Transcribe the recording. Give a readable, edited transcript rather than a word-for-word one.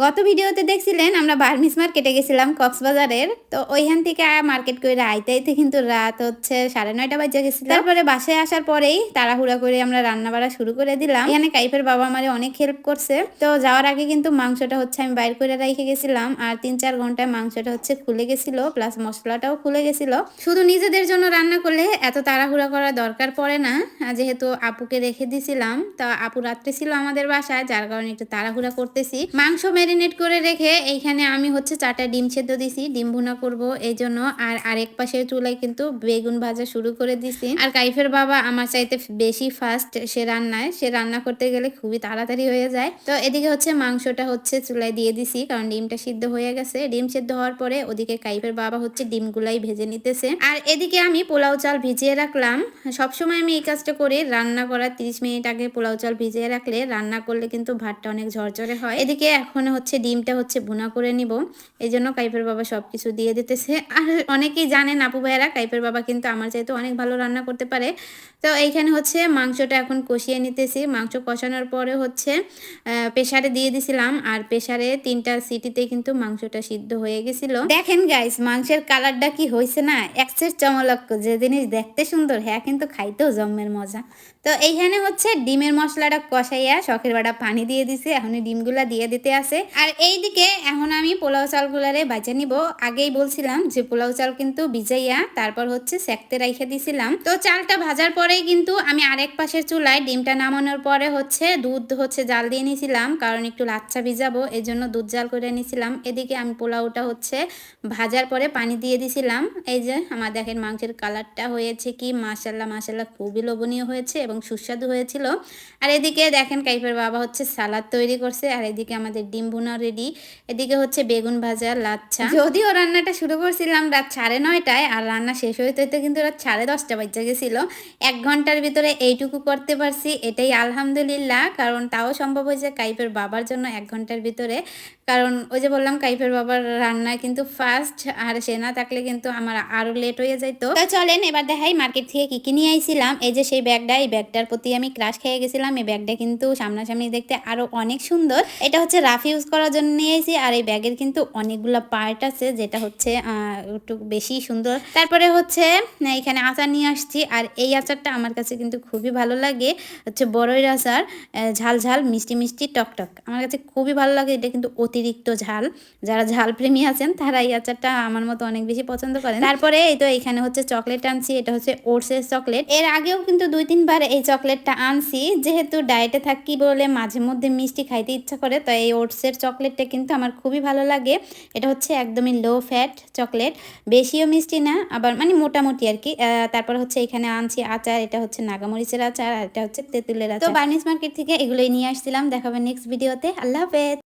গত ভিডিওতে দেখছিলেন আমরা বার্মিস মার্কেটে গেছিলাম কক্সবাজারের। তো ওইখান থেকে মার্কেট কইরা আইতে আইতে কিন্তু রাত হচ্ছে 9:30 বাজে গেছিল। তারপরে বাসায় আসার পরেই তাড়াহুড়া করে আমরা রান্না বাড়া শুরু করে দিলাম। এখানে কাইফের বাবা আমারে অনেক হেল্প করছে। তো যাওয়ার আগে কিন্তু মাংসটা হচ্ছে আমি বাইর করে রেখে গেছিলাম, আর 3-4 ঘন্টায় মাংসটা হচ্ছে খুলে গেছিল, প্লাস মশলাটাও খুলে গেছিল। শুধু নিজেদের জন্য রান্না করলে এত তাড়াহুড়া করার দরকার পড়ে না, যেহেতু আপুকে রেখে দিছিলাম। তো আপু রাত্রে ছিল আমাদের বাসায়, যার কারণে একটু তাড়াহুড়া করতেছি। মাংস ম্যারিনেট করে রেখে এইখানে আমি হচ্ছে 4টা ডিম সেদ্ধ দিছি, ডিম ভুনা করব এই জন্য। আর আরেক পাশের চুলায় কিন্তু বেগুন ভাজা শুরু করে দিছি। আর কাইফের বাবা আমার চাইতে বেশি ফাস্ট, সে রান্না করতে গেলে খুবই তাড়াতাড়ি হয়ে যায়। তো এদিকে হচ্ছে মাংসটা হচ্ছে চুলায় দিয়ে দিছি, কারণ ডিমটা সিদ্ধ হয়ে গেছে। ডিম সিদ্ধ হওয়ার পরে ওদিকে কাইফের বাবা হচ্ছে ডিমগুলাই ভেজে নিতেছে, আর এদিকে আমি পোলাও চাল ভিজিয়ে রাখলাম। সবসময় আমি এই কাজটা করি, রান্না করার 30 মিনিট আগে পোলাও চাল ভিজিয়ে রাখলে রান্না করলে কিন্তু ভাতটা অনেক ঝরঝরে হয়। এদিকে এখন হচ্ছে ডিমটা হচ্ছে ভুনা করে নিব, এই জন্য কাইফের বাবা সবকিছু দিয়ে দিতেছে। আর অনেকেই জানেন আপু ভাইয়েরা, কাইফের বাবা কিন্তু আমার চাইতে অনেক ভালো রান্না করতে পারে। তো এইখানে হচ্ছে মাংসটা এখন কষিয়ে নিতেছি। মাংস কষানোর পরে হচ্ছে প্রেসারে দিয়ে দিছিলাম, আর প্রেসারে 3টা সিটিতে কিন্তু মাংসটা সিদ্ধ হয়ে গেছিল। দেখেন গাইস, মাংসের কালারটা কি হয়েছে না, এক্সেস চমলক্ষ। যে জিনিস দেখতে সুন্দর, হ্যাঁ কিন্তু খাইতেও জম্মের মজা। তো এইখানে হচ্ছে ডিমের মশলাটা কষাইয়া শখের বাটা পানি দিয়ে দিছে, এখন ডিমগুলা দিয়ে দিতে আছে। আর এইদিকে এখন আমি পোলাও চালগুলারে বাজে নিব। আগেই বলছিলাম যে পোলাও চাল কিন্তু ভিজাইয়া তারপর হচ্ছে সেকতে রাইখে দিছিলাম। তো চালটা ভাজার পরেই কিন্তু আমি আরেক পাশের চুলায় ডিমটা নামানোর পরে হচ্ছে দুধ হচ্ছে জাল দিয়ে নিছিলাম, কারণ একটু লাচ্চা ভিজাবো, এই জন্য দুধ জাল করে নিছিলাম। এদিকে আমি পোলাওটা হচ্ছে ভাজার পরে পানি দিয়ে দিছিলাম। এই যে আমার দেখেন মাংসের কালারটা হয়েছে কি, মাশাল্লাহ মাশাল্লাহ, খুবই লোভনীয় হয়েছে এবং সুস্বাদু হয়েছিল। আর এদিকে দেখেন কাইফের বাবা হচ্ছে সালাদ তৈরি করছে, আর এদিকে আমাদের ডিম ভুনা রেডি। এদিকে হচ্ছে বেগুন ভাজা, লাচ্ছা। যদিও রান্নাটা শুরু করছিলাম রাত 9:30টায়, আর রান্না শেষ হইতে হইতে কিন্তু রাত 10:30 বাজে গেছিল। 1 ঘন্টার ভিতরে এইটুকু করতে পারছি, এটাই আলহামদুলিল্লাহ। কারণ তাও সম্ভব হয়েছে কাইফের বাবার জন্য 1 ঘন্টার ভিতরে, কারণ ওই যে বললাম কাইফের বাবার রান্না কিন্তু ফার্স্ট, আর সে না থাকলে কিন্তু আমার আরো লেট হয়ে যাইতো। তো চলেন এবার দেখাই মার্কেট থেকে কি কি নিয়ে আইছিলাম। এই যে সেই ব্যাগটা, এই ব্যাগটার প্রতি আমি ক্রাশ খেয়ে গেছিলাম। এই ব্যাগটা কিন্তু সামনাসামনি দেখতে আরো অনেক সুন্দর। এটা হচ্ছে রাফ ইউজ করার জন্য নিয়ে আইছি, আর এই ব্যাগের কিন্তু অনেকগুলো পার্ট আছে, যেটা হচ্ছে একটু বেশি সুন্দর। তারপরে হচ্ছে এখানে আচার নিয়ে আসছি, আর এই আচারটা আমার কাছে কিন্তু খুবই ভালো লাগে। হচ্ছে বড়ইর আচার, ঝাল ঝাল মিষ্টি মিষ্টি টকটক, আমার কাছে খুবই ভালো লাগে। এটা কিন্তু অতিরিক্ত ঝাল, যারা ঝাল প্রেমী আছেন তারা এই আচারটা আমার মতো অনেক বেশি পছন্দ করেন। তারপরে এই তো এখানে হচ্ছে চকলেট আনছি, এটা হচ্ছে ওটসের চকলেট। এর আগেও কিন্তু 2-3 বার এই চকলেটটা আনছি, যেহেতু ডায়েটে থাকি বলে মাঝে মধ্যে মিষ্টি খাইতে ইচ্ছা করে, তো এই ওটসের চকলেটটা কিন্তু আমার খুবই ভালো লাগে। এটা হচ্ছে একদমই লো ফ্যাট চকলেট, বেশিও মিষ্টি না, আবার মানে মোটামুটি আর কি। তারপর হচ্ছে এখানে আনছি আচার, এটা হচ্ছে নাগামরিচের আচার, আর এটা হচ্ছে তেঁতুলের আচার। তো বার্নিস মার্কেট থেকে এগুলোই নিয়ে আসছিলাম। দেখাবেন নেক্সট ভিডিওতে। আল্লাহ হাফেজ।